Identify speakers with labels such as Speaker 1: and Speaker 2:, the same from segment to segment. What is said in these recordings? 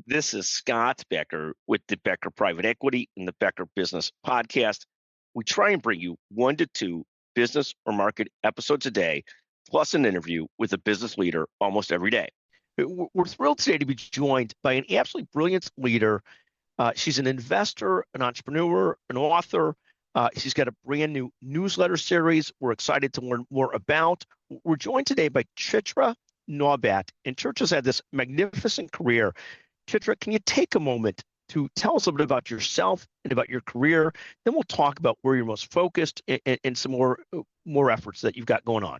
Speaker 1: This is Scott Becker with the Becker Private Equity and the Becker Business Podcast. We try and bring you 1 to 2 business or market episodes a day, plus an interview with a business leader almost every day. We're thrilled today to be joined by an absolutely brilliant leader. She's an investor, an entrepreneur, an author. She's got a brand new newsletter series we're excited to learn more about. We're joined today by Chitra Nawbatt, and Chitra's had this magnificent career. Chitra, can you take a moment to tell us a bit about yourself and about your career? Then we'll talk about where you're most focused and some more efforts that you've got going on.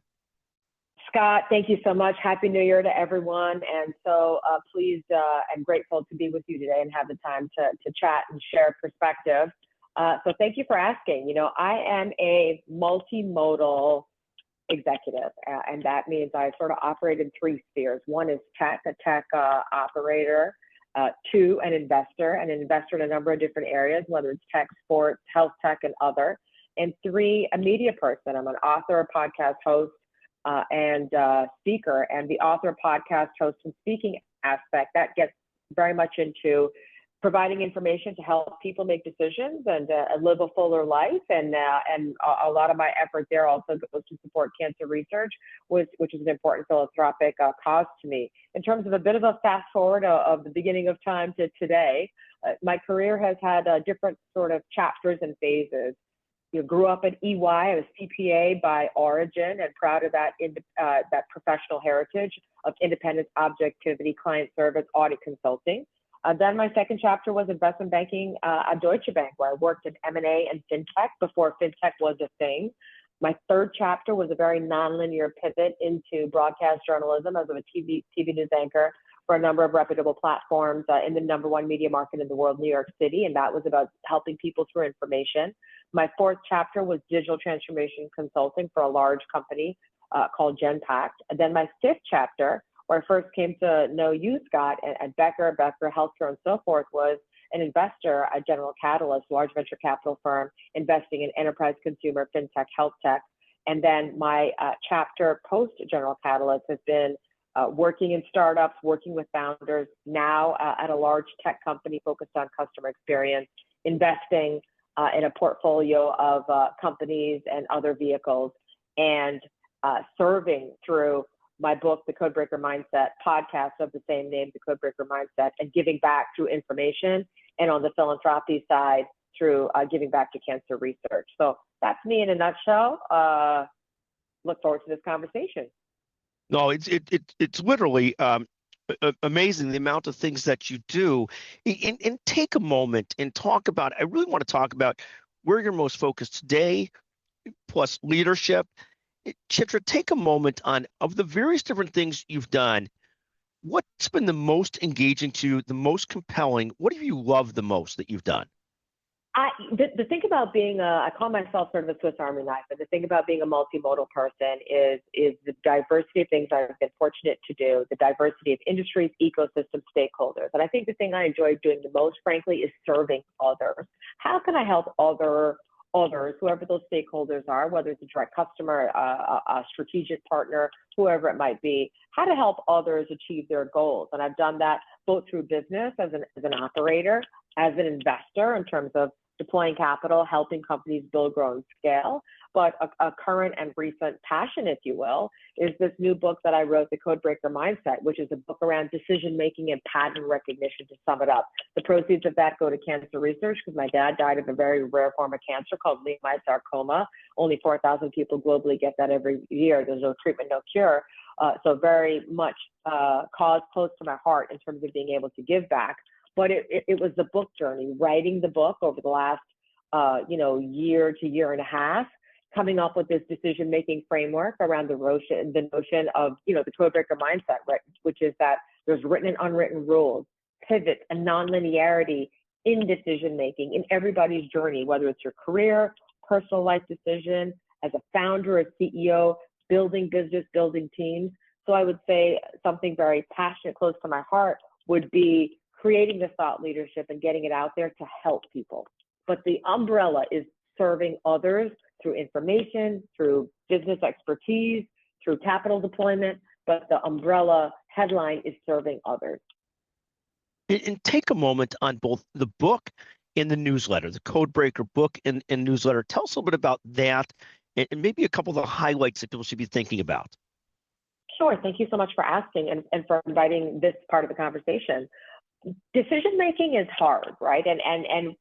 Speaker 2: Scott, thank you so much. Happy New Year to everyone. And so pleased and grateful to be with you today and have the time to chat and share perspective. So thank you for asking. You know, I am a multimodal executive, and that means I sort of operate in 3 spheres. 1 is tech, a tech operator. 2, an investor in a number of different areas, whether it's tech, sports, health tech, and other. And 3, a media person. I'm an author, a podcast host, and speaker. And the author, podcast host, and speaking aspect, that gets very much into providing information to help people make decisions and live a fuller life. And a lot of my effort there also goes to support cancer research, which is an important philanthropic cause to me. In terms of a bit of a fast forward of the beginning of time to today, my career has had different sort of chapters and phases. You know, grew up at EY, I was CPA by origin, and proud of that that professional heritage of independence, objectivity, client service, audit consulting. Then my second chapter was investment banking at Deutsche Bank, where I worked in M&A and fintech before fintech was a thing. My third chapter was a very nonlinear pivot into broadcast journalism as a TV news anchor for a number of reputable platforms in the #1 media market in the world, New York City, and that was about helping people through information. My fourth chapter was digital transformation consulting for a large company called Genpact. And then my 5th chapter, where I first came to know you, Scott, at Becker Healthcare, and so forth, was an investor at General Catalyst, large venture capital firm, investing in enterprise, consumer, fintech, health tech. And then my chapter post General Catalyst has been working in startups, working with founders, now at a large tech company focused on customer experience, investing in a portfolio of companies and other vehicles, and serving through my book, The CodeBreaker Mindset, podcast of the same name, The CodeBreaker Mindset, and giving back through information, and on the philanthropy side through giving back to cancer research. So that's me in a nutshell. Look forward to this conversation.
Speaker 1: No, it's literally amazing the amount of things that you do. And take a moment and talk about, I really want to talk about where you're most focused today, plus leadership. Chitra, take a moment on, of the various different things you've done, what's been the most engaging to you, the most compelling? What have you loved the most that you've done?
Speaker 2: The thing about being I call myself sort of a Swiss Army knife, but the thing about being a multimodal person is the diversity of things I've been fortunate to do, the diversity of industries, ecosystems, stakeholders. And I think the thing I enjoy doing the most, frankly, is serving others. How can I help others, whoever those stakeholders are, whether it's a direct customer, a strategic partner, whoever it might be, how to help others achieve their goals. And I've done that both through business as an operator, as an investor in terms of deploying capital, helping companies build, grow, and scale. But a current and recent passion, if you will, is this new book that I wrote, The CodeBreaker Mindset, which is a book around decision-making and pattern recognition, to sum it up. The proceeds of that go to cancer research, because my dad died of a very rare form of cancer called leiomyosarcoma. Only 4,000 people globally get that every year. There's no treatment, no cure. So very much cause close to my heart in terms of being able to give back. But it was the book journey, writing the book over the last year to year and a half, coming up with this decision-making framework around the notion of, the CodeBreaker Mindset, right, which is that there's written and unwritten rules, pivots, and nonlinearity in decision-making in everybody's journey, whether it's your career, personal life decision, as a founder, a CEO, building business, building teams. So I would say something very passionate, close to my heart, would be creating the thought leadership and getting it out there to help people. But the umbrella is serving others through information, through business expertise, through capital deployment, but the umbrella headline is serving others.
Speaker 1: And take a moment on both the book and the newsletter, the CodeBreaker book and newsletter. Tell us a little bit about that and maybe a couple of the highlights that people should be thinking about.
Speaker 2: Sure. Thank you so much for asking and for inviting this part of the conversation. Decision making is hard, right? And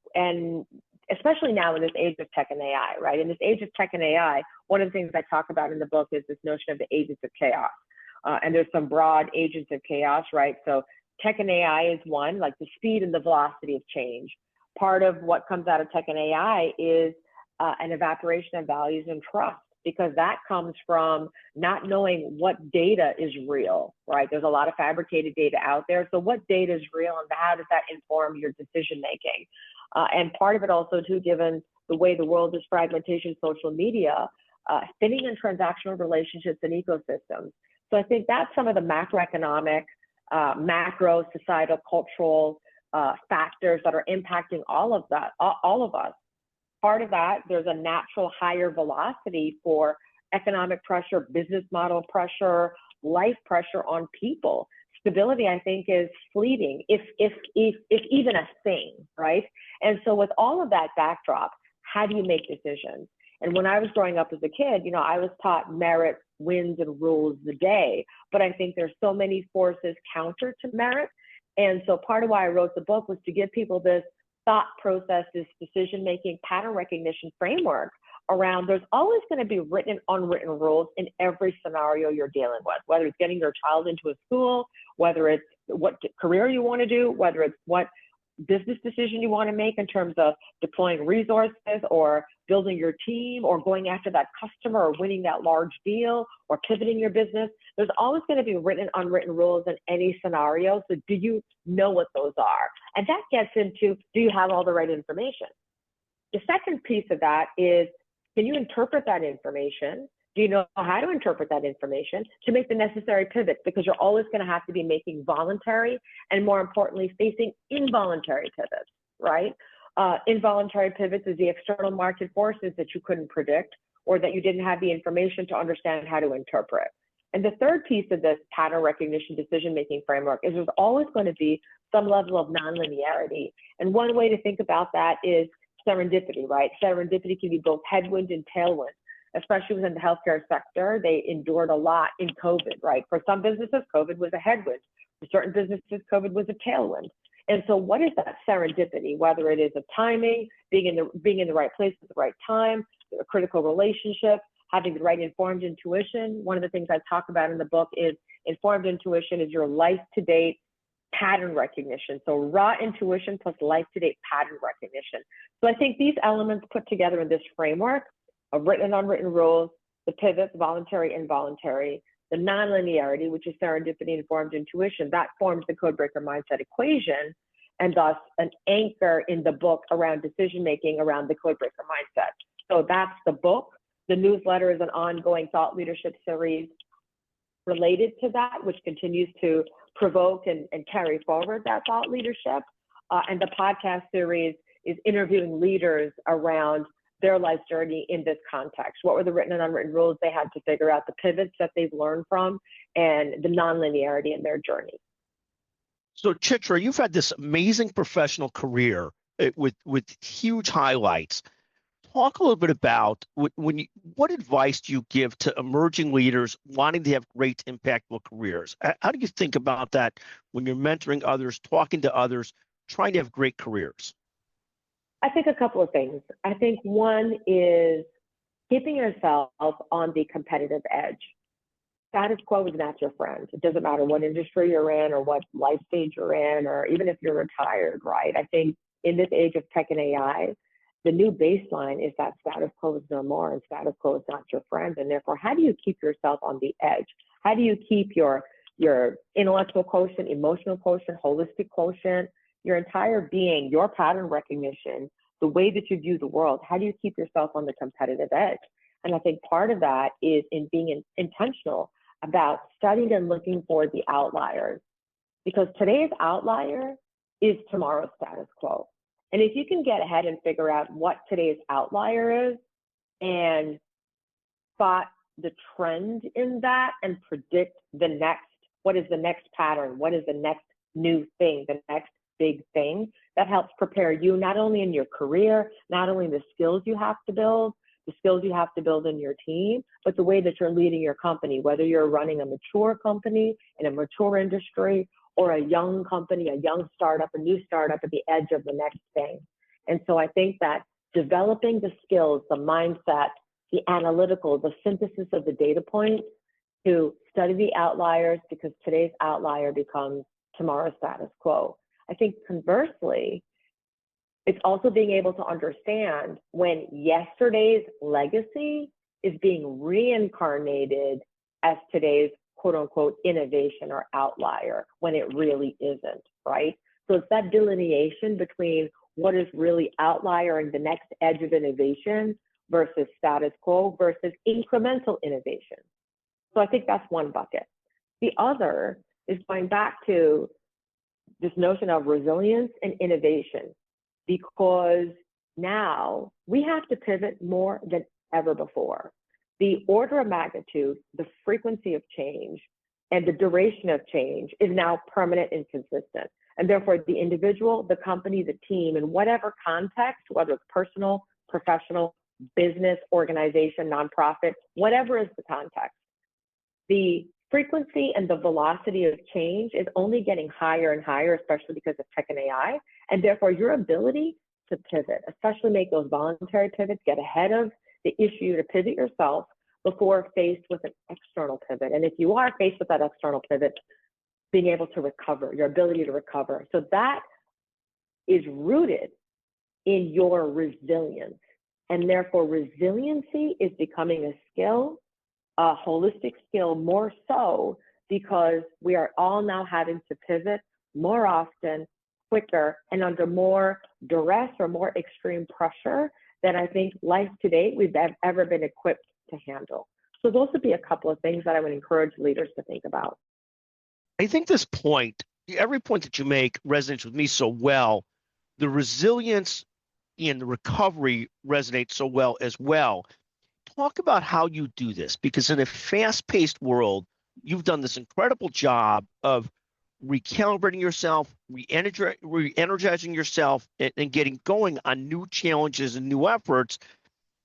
Speaker 2: especially now in this age of tech and AI, right? In this age of tech and AI, one of the things I talk about in the book is this notion of the agents of chaos. And there's some broad agents of chaos, right? So tech and AI is one, like the speed and the velocity of change. Part of what comes out of tech and AI is an evaporation of values and trust, because that comes from not knowing what data is real, right? There's a lot of fabricated data out there. So what data is real and how does that inform your decision making? And part of it also too, given the way the world is fragmentation, social media, thinning in transactional relationships and ecosystems. So I think that's some of the macroeconomic, macro, societal, cultural factors that are impacting all of that, all of us. Part of that, there's a natural higher velocity for economic pressure, business model pressure, life pressure on people. Stability, I think, is fleeting, if even a thing, right? And so with all of that backdrop, how do you make decisions? And when I was growing up as a kid, you know, I was taught merit wins and rules the day, but I think there's so many forces counter to merit. And so part of why I wrote the book was to give people this thought process, this decision-making pattern recognition framework around there's always going to be written and unwritten rules in every scenario you're dealing with, whether it's getting your child into a school, whether it's what career you want to do, whether it's what business decision you want to make in terms of deploying resources or building your team or going after that customer or winning that large deal or pivoting your business. There's always going to be written and unwritten rules in any scenario. So do you know what those are? And that gets into, do you have all the right information? The second piece of that is, can you interpret that information? Do you know how to interpret that information to make the necessary pivots? Because you're always going to have to be making voluntary and, more importantly, facing involuntary pivots, right? Involuntary pivots is the external market forces that you couldn't predict or that you didn't have the information to understand how to interpret. And the third piece of this pattern recognition decision-making framework is there's always going to be some level of nonlinearity. And one way to think about that is serendipity, right? Serendipity can be both headwind and tailwind. Especially within the healthcare sector, they endured a lot in COVID, right? For some businesses, COVID was a headwind. For certain businesses, COVID was a tailwind. And so what is that serendipity, whether it is of timing, being in the right place at the right time, a critical relationship, having the right informed intuition? One of the things I talk about in the book is informed intuition is your life-to-date pattern recognition. So raw intuition plus life-to-date pattern recognition. So I think these elements put together in this framework of written and unwritten rules, the pivots, voluntary, involuntary, the nonlinearity, which is serendipity, informed intuition, that forms the CodeBreaker Mindset equation, and thus an anchor in the book around decision-making around the CodeBreaker Mindset. So that's the book. The newsletter is an ongoing thought leadership series related to that, which continues to provoke and carry forward that thought leadership. And the podcast series is interviewing leaders around their life journey in this context. What were the written and unwritten rules they had to figure out, the pivots that they've learned from, and the nonlinearity in their journey.
Speaker 1: So Chitra, you've had this amazing professional career with huge highlights. Talk a little bit about what advice do you give to emerging leaders wanting to have great, impactful careers? How do you think about that when you're mentoring others, talking to others, trying to have great careers?
Speaker 2: I think a couple of things. I think one is keeping yourself on the competitive edge. Status quo is not your friend. It doesn't matter what industry you're in or what life stage you're in, or even if you're retired, right? I think in this age of tech and AI, the new baseline is that status quo is no more and status quo is not your friend. And therefore, how do you keep yourself on the edge? How do you keep your intellectual quotient, emotional quotient, holistic quotient, your entire being, your pattern recognition, the way that you view the world? How do you keep yourself on the competitive edge? And I think part of that is in being intentional about studying and looking for the outliers, because today's outlier is tomorrow's status quo. And if you can get ahead and figure out what today's outlier is and spot the trend in that and predict the next, what is the next pattern? What is the next new thing, the next big thing that helps prepare you not only in your career, not only the skills you have to build, the skills you have to build in your team, but the way that you're leading your company, whether you're running a mature company in a mature industry or a young company, a young startup, a new startup at the edge of the next thing. And so I think that developing the skills, the mindset, the analytical, the synthesis of the data points to study the outliers, because today's outlier becomes tomorrow's status quo. I think conversely, it's also being able to understand when yesterday's legacy is being reincarnated as today's quote unquote innovation or outlier when it really isn't, right? So it's that delineation between what is really outliering the next edge of innovation versus status quo versus incremental innovation. So I think that's one bucket. The other is going back to this notion of resilience and innovation, because now we have to pivot more than ever before. The order of magnitude, the frequency of change, and the duration of change is now permanent and consistent. And therefore, the individual, the company, the team, in whatever context, whether it's personal, professional, business, organization, nonprofit, whatever is the context, the frequency and the velocity of change is only getting higher and higher, especially because of tech and AI. And therefore, your ability to pivot, especially make those voluntary pivots, get ahead of the issue to pivot yourself before faced with an external pivot. And if you are faced with that external pivot, being able to recover, your ability to recover. So that is rooted in your resilience. And therefore, resiliency is becoming a skill, a holistic skill, more so because we are all now having to pivot more often, quicker, and under more duress or more extreme pressure than I think life to date we've ever been equipped to handle. So those would be a couple of things that I would encourage leaders to think about.
Speaker 1: I think this point, every point that you make resonates with me so well. The resilience and the recovery resonates so well as well. Talk about how you do this, because in a fast-paced world, you've done this incredible job of recalibrating yourself, re-energizing yourself, and getting going on new challenges and new efforts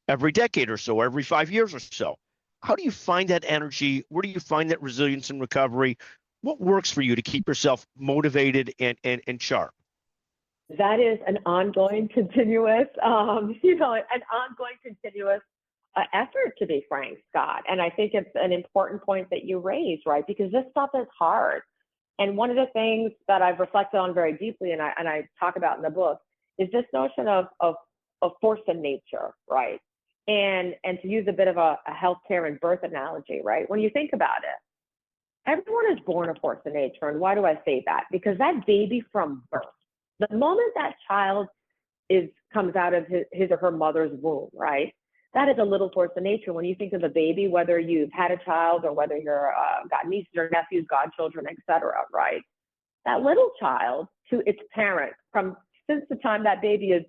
Speaker 1: every decade or so, every 5 years or so. How do you find that energy? Where do you find that resilience and recovery? What works for you to keep yourself motivated and sharp?
Speaker 2: That is an ongoing, continuous, effort, to be frank, Scott. And I think it's an important point that you raised, right? Because this stuff is hard. And one of the things that I've reflected on very deeply, and I talk about in the book, is this notion of force in nature, right? And to use a bit of a healthcare and birth analogy, right? When you think about it, everyone is born a force in nature. And why do I say that? Because that baby from birth, the moment that child comes out of his or her mother's womb, right? That is a little force of nature. When you think of a baby, whether you've had a child or whether you're got nieces or nephews, godchildren, etc., right? That little child to its parent, since the time that baby is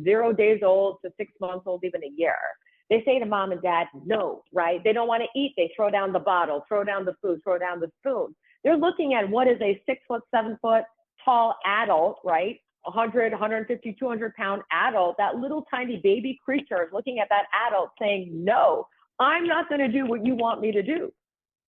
Speaker 2: 0 days old to 6 months old, even a year, they say to mom and dad, no, right? They don't want to eat. They throw down the bottle, throw down the food, throw down the spoon. They're looking at what is a 6 foot, 7 foot tall adult, right? 100, 150, 200-pound adult, that little tiny baby creature is looking at that adult saying, no, I'm not going to do what you want me to do.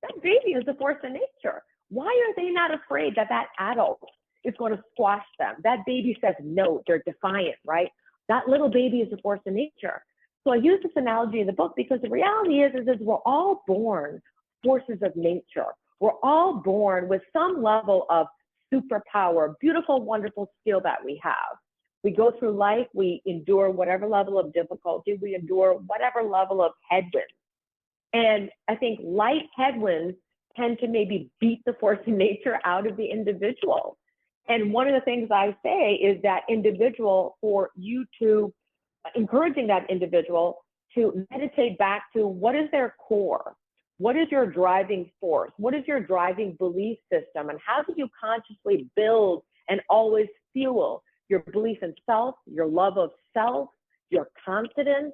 Speaker 2: That baby is a force of nature. Why are they not afraid that adult is going to squash them? That baby says no, they're defiant, right? That little baby is a force of nature. So I use this analogy in the book because the reality is we're all born forces of nature. We're all born with some level of superpower, beautiful, wonderful skill that we have. We go through life, we endure whatever level of difficulty, we endure whatever level of headwinds. And I think life headwinds tend to maybe beat the force of nature out of the individual. And one of the things I say is that individual, for you to encouraging that individual to meditate back to what is their core? What is your driving force? What is your driving belief system? And how do you consciously build and always fuel your belief in self, your love of self, your confidence,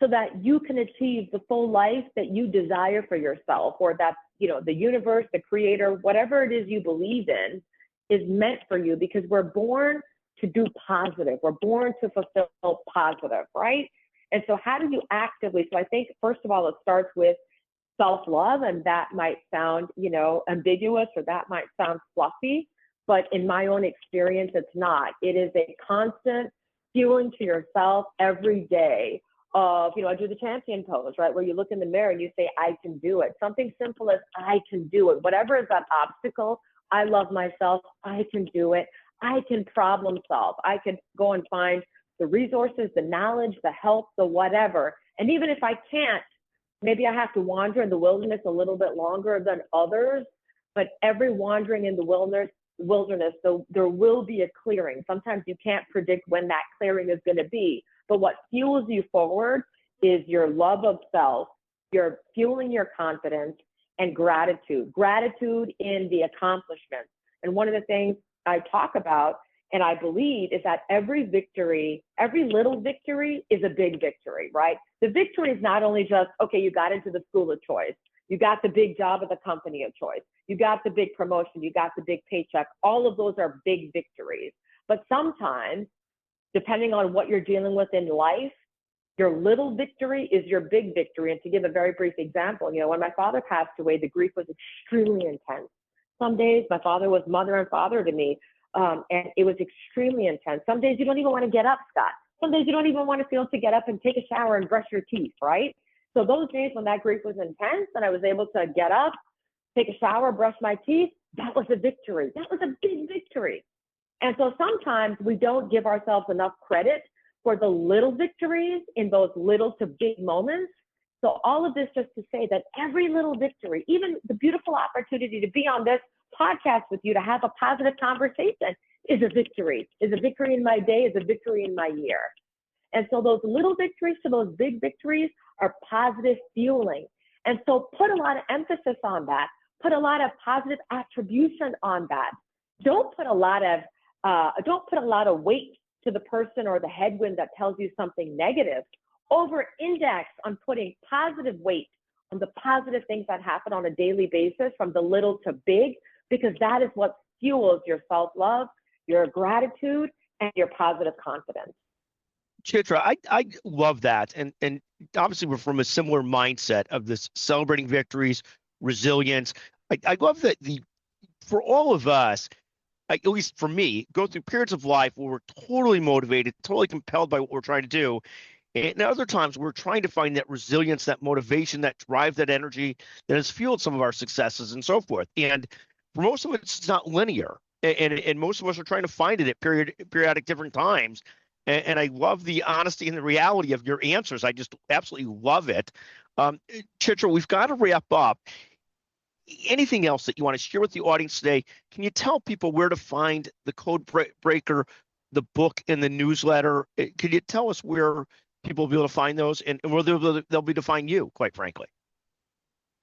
Speaker 2: so that you can achieve the full life that you desire for yourself, or that, the universe, the creator, whatever it is you believe in, is meant for you, because we're born to do positive. We're born to fulfill positive, right? And so how do you actively, so I think first of all, it starts with self-love, and that might sound, ambiguous, or that might sound fluffy, but in my own experience, it's not. It is a constant fueling to yourself every day of, I do the champion pose, right? Where you look in the mirror and you say, I can do it. Something simple as I can do it. Whatever is that obstacle, I love myself, I can do it. I can problem solve. I can go and find the resources, the knowledge, the help, the whatever. And even if I can't, maybe I have to wander in the wilderness a little bit longer than others, but every wandering in the wilderness, so there will be a clearing. Sometimes you can't predict when that clearing is going to be, but what fuels you forward is your love of self, you're fueling your confidence, and gratitude in the accomplishments. And one of the things I talk about, and I believe, is that every victory, every little victory is a big victory, right? The victory is not only just, okay, you got into the school of choice, you got the big job at the company of choice, you got the big promotion, you got the big paycheck. All of those are big victories. But sometimes, depending on what you're dealing with in life, your little victory is your big victory. And to give a very brief example, when my father passed away, the grief was extremely intense. Some days my father was mother and father to me, and it was extremely intense. Some days you don't even want to get up, Scott. Some days you don't even want to feel to get up and take a shower and brush your teeth, right? So those days when that grief was intense and I was able to get up, take a shower, brush my teeth, that was a victory. That was a big victory. And so sometimes we don't give ourselves enough credit for the little victories in those little to big moments. So all of this just to say that every little victory, even the beautiful opportunity to be on this podcast with you, to have a positive conversation, is a victory in my day, is a victory in my year. And so those little victories to those big victories are positive fueling. And so put a lot of emphasis on that. Put a lot of positive attribution on that. Don't put a lot of weight to the person or the headwind that tells you something negative. Over-index on putting positive weight on the positive things that happen on a daily basis, from the little to big, because that is what fuels your self-love, your gratitude, and your positive confidence.
Speaker 1: Chitra, I love that. And obviously we're from a similar mindset of this celebrating victories, resilience. I love that for all of us, at least for me, go through periods of life where we're totally motivated, totally compelled by what we're trying to do. And other times we're trying to find that resilience, that motivation, that drive, that energy that has fueled some of our successes and so forth. And for most of it, it's not linear. And most of us are trying to find it at periodic different times. And I love the honesty and the reality of your answers. I just absolutely love it. Chitra, we've got to wrap up. Anything else that you want to share with the audience today? Can you tell people where to find the CodeBreaker, the book, and the newsletter? Could you tell us where people will be able to find those, and where they'll be able to find you, quite frankly?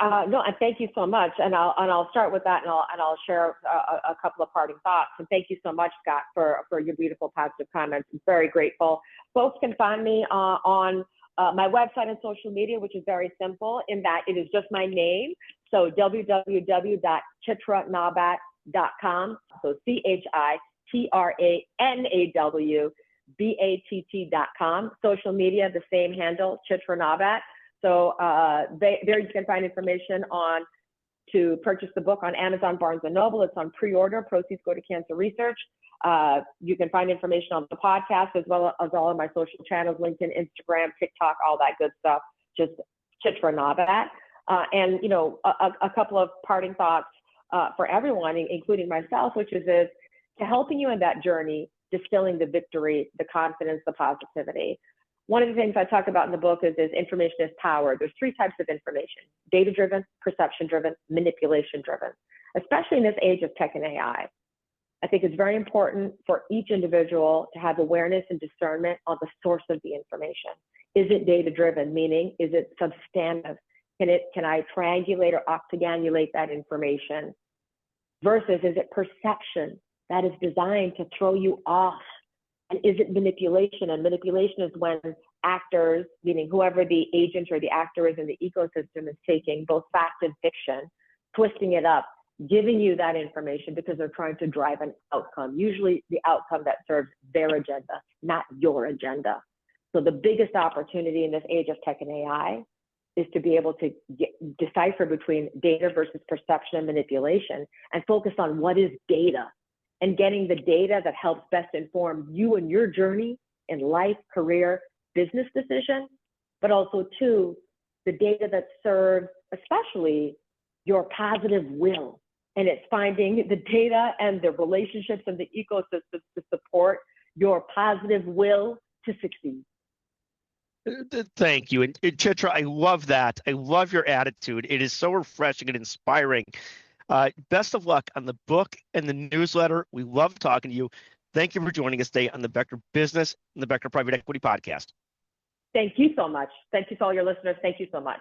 Speaker 2: No, and thank you so much. And I'll start with that, and I'll share a couple of parting thoughts. And thank you so much, Scott, for your beautiful positive comments. I'm very grateful. Folks can find me on my website and social media, which is very simple in that it is just my name. So www.chitranawbatt.com. So Chitranawbatt.com. Social media, the same handle, Chitra Nawbatt. So there you can find information to purchase the book on Amazon, Barnes & Noble. It's on pre-order. Proceeds go to cancer research. You can find information on the podcast as well as all of my social channels, LinkedIn, Instagram, TikTok, all that good stuff, just Chitra Nawbatt. And, a couple of parting thoughts for everyone, including myself, which is to helping you in that journey, distilling the victory, the confidence, the positivity. One of the things I talk about in the book is information is power. There's three types of information: data-driven, perception-driven, manipulation-driven, especially in this age of tech and AI. I think it's very important for each individual to have awareness and discernment on the source of the information. Is it data-driven, meaning is it substantive? Can I triangulate or octagonulate that information? Versus, is it perception that is designed to throw you off? And is it manipulation? And manipulation is when actors, meaning whoever the agent or the actor is in the ecosystem, is taking both fact and fiction, twisting it up, giving you that information because they're trying to drive an outcome, usually the outcome that serves their agenda, not your agenda. So the biggest opportunity in this age of tech and AI is to be able to decipher between data versus perception and manipulation and focus on what is data and getting the data that helps best inform you and your journey in life, career, business decision, but also two, the data that serves especially your positive will. And it's finding the data and the relationships and the ecosystems to support your positive will to succeed.
Speaker 1: Thank you. And Chitra, I love that. I love your attitude. It is so refreshing and inspiring. Best of luck on the book and the newsletter. We love talking to you. Thank you for joining us today on the Becker Business and the Becker Private Equity Podcast.
Speaker 2: Thank you so much. Thank you to all your listeners. Thank you so much.